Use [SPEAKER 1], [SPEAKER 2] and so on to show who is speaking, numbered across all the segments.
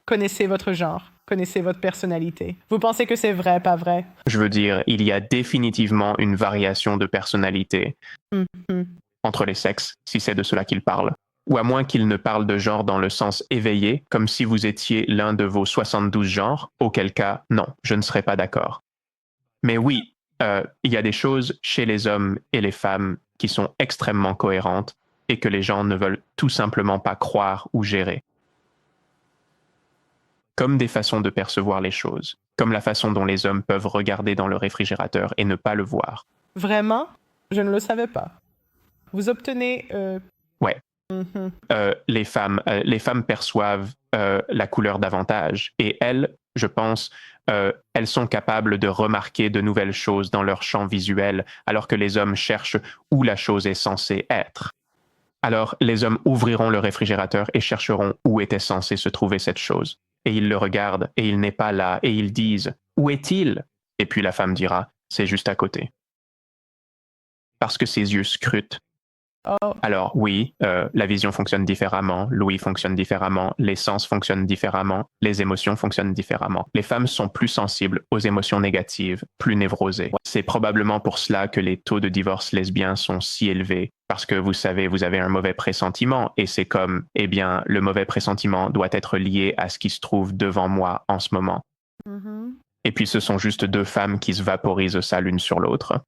[SPEAKER 1] connaissez votre genre, connaissez votre personnalité. Vous pensez que c'est vrai, pas vrai?
[SPEAKER 2] Je veux dire, il y a définitivement une variation de personnalité
[SPEAKER 1] Mhm.
[SPEAKER 2] entre les sexes, si c'est de cela qu'il parle. Ou à moins qu'il ne parle de genre dans le sens éveillé, comme si vous étiez l'un de vos 72 genres, auquel cas, non, je ne serais pas d'accord. Mais oui, il y a des choses chez les hommes et les femmes qui sont extrêmement cohérentes et que les gens ne veulent tout simplement pas croire ou gérer. Comme des façons de percevoir les choses, comme la façon dont les hommes peuvent regarder dans le réfrigérateur et ne pas le voir.
[SPEAKER 1] Vraiment? Je ne le savais pas. Vous obtenez...
[SPEAKER 2] Ouais.
[SPEAKER 1] Mhm.
[SPEAKER 2] Les femmes perçoivent la couleur davantage et elles, je pense, elles sont capables de remarquer de nouvelles choses dans leur champ visuel, alors que les hommes cherchent où la chose est censée être. Alors, les hommes ouvriront le réfrigérateur et chercheront où était censée se trouver cette chose. Et ils le regardent, et il n'est pas là, et ils disent « Où est-il » Et puis la femme dira « C'est juste à côté. » Parce que ses yeux scrutent.
[SPEAKER 1] Oh.
[SPEAKER 2] Alors oui, la vision fonctionne différemment, l'ouïe fonctionne différemment, les sens fonctionnent différemment, les émotions fonctionnent différemment. Les femmes sont plus sensibles aux émotions négatives, plus névrosées. C'est probablement pour cela que les taux de divorce lesbien sont si élevés, parce que vous savez, vous avez un mauvais pressentiment, et c'est comme, eh bien, le mauvais pressentiment doit être lié à ce qui se trouve devant moi en ce moment.
[SPEAKER 1] Mhm.
[SPEAKER 2] Et puis ce sont juste deux femmes qui se vaporisent ça l'une sur l'autre.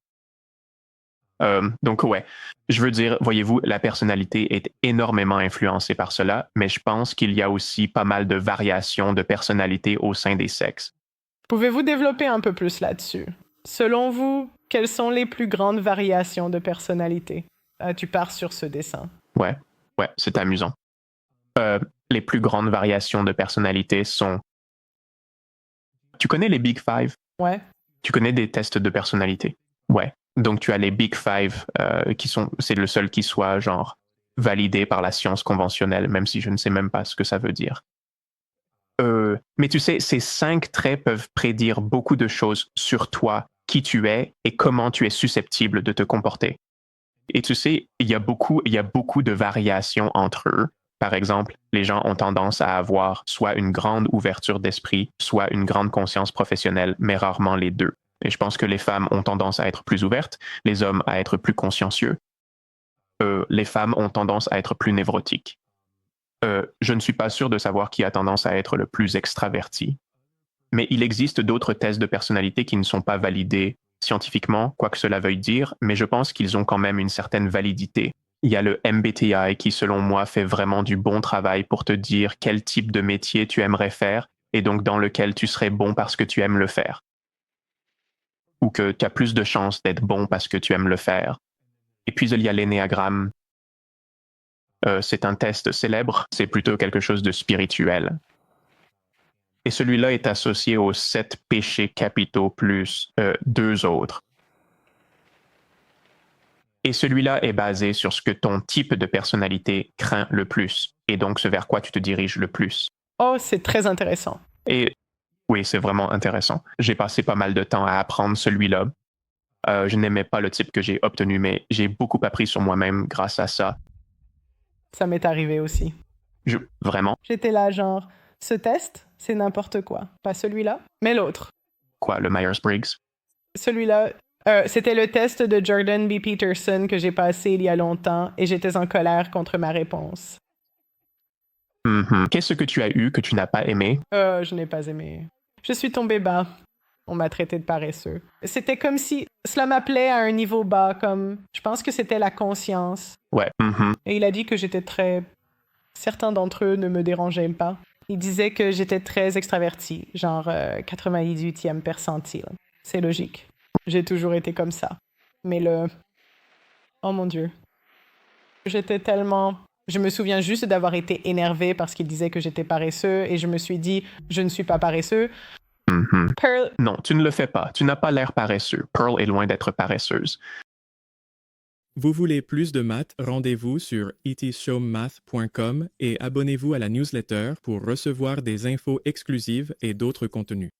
[SPEAKER 2] Donc ouais, je veux dire, voyez-vous, la personnalité est énormément influencée par cela, mais je pense qu'il y a aussi pas mal de variations de personnalité au sein des sexes.
[SPEAKER 1] Pouvez-vous développer un peu plus là-dessus? Selon vous, quelles sont les plus grandes variations de personnalité? Tu pars sur ce dessin.
[SPEAKER 2] Ouais, c'est amusant. Les plus grandes variations de personnalité sont... Tu connais les Big Five?
[SPEAKER 1] Ouais.
[SPEAKER 2] Tu connais des tests de personnalité? Ouais. Donc tu as les Big Five qui sont... C'est le seul qui soit, genre, validé par la science conventionnelle, même si je ne sais même pas ce que ça veut dire. Mais tu sais, ces 5 traits peuvent prédire beaucoup de choses sur toi, qui tu es et comment tu es susceptible de te comporter. Et tu sais, il y a beaucoup de variations entre eux. Par exemple, les gens ont tendance à avoir soit une grande ouverture d'esprit, soit une grande conscience professionnelle, mais rarement les deux. Et je pense que les femmes ont tendance à être plus ouvertes, les hommes à être plus consciencieux. Les femmes ont tendance à être plus névrotiques. Je ne suis pas sûr de savoir qui a tendance à être le plus extraverti, mais il existe d'autres tests de personnalité qui ne sont pas validés scientifiquement, quoi que cela veuille dire, mais je pense qu'ils ont quand même une certaine validité. Il y a le MBTI qui, selon moi, fait vraiment du bon travail pour te dire quel type de métier tu aimerais faire et donc dans lequel tu serais bon parce que tu aimes le faire. Ou que tu as plus de chances d'être bon parce que tu aimes le faire. Et puis il y a l'énéagramme. C'est un test célèbre, c'est plutôt quelque chose de spirituel. Et celui-là est associé aux 7 péchés capitaux plus 2 autres. Et celui-là est basé sur ce que ton type de personnalité craint le plus, et donc ce vers quoi tu te diriges le plus.
[SPEAKER 1] Oh, c'est très intéressant.
[SPEAKER 2] Et oui, c'est vraiment intéressant. J'ai passé pas mal de temps à apprendre celui-là. Je n'aimais pas le type que j'ai obtenu, mais j'ai beaucoup appris sur moi-même grâce à ça.
[SPEAKER 1] Ça m'est arrivé aussi.
[SPEAKER 2] Vraiment?
[SPEAKER 1] J'étais là, genre, ce test, c'est n'importe quoi. Pas celui-là, mais l'autre.
[SPEAKER 2] Quoi, le Myers-Briggs?
[SPEAKER 1] Celui-là, c'était le test de Jordan B. Peterson que j'ai passé il y a longtemps et j'étais en colère contre ma réponse.
[SPEAKER 2] Qu'est-ce que tu as eu que tu n'as pas aimé?
[SPEAKER 1] Je n'ai pas aimé. Je suis tombé bas. On m'a traité de paresseux. C'était comme si cela m'appelait à un niveau bas, comme je pense que c'était la conscience.
[SPEAKER 2] Ouais.
[SPEAKER 1] Et il a dit que j'étais très... Certains d'entre eux ne me dérangeaient pas. Il disait que j'étais très extravertie, genre 98e percentile. C'est logique. J'ai toujours été comme ça. Mais le... Oh mon Dieu. J'étais tellement... Je me souviens juste d'avoir été énervée parce qu'il disait que j'étais paresseux et je me suis dit, je ne suis pas paresseux. Pearl...
[SPEAKER 2] Non, tu ne le fais pas. Tu n'as pas l'air paresseux. Pearl est loin d'être paresseuse.
[SPEAKER 3] Vous voulez plus de maths? Rendez-vous sur itshowmath.com et abonnez-vous à la newsletter pour recevoir des infos exclusives et d'autres contenus.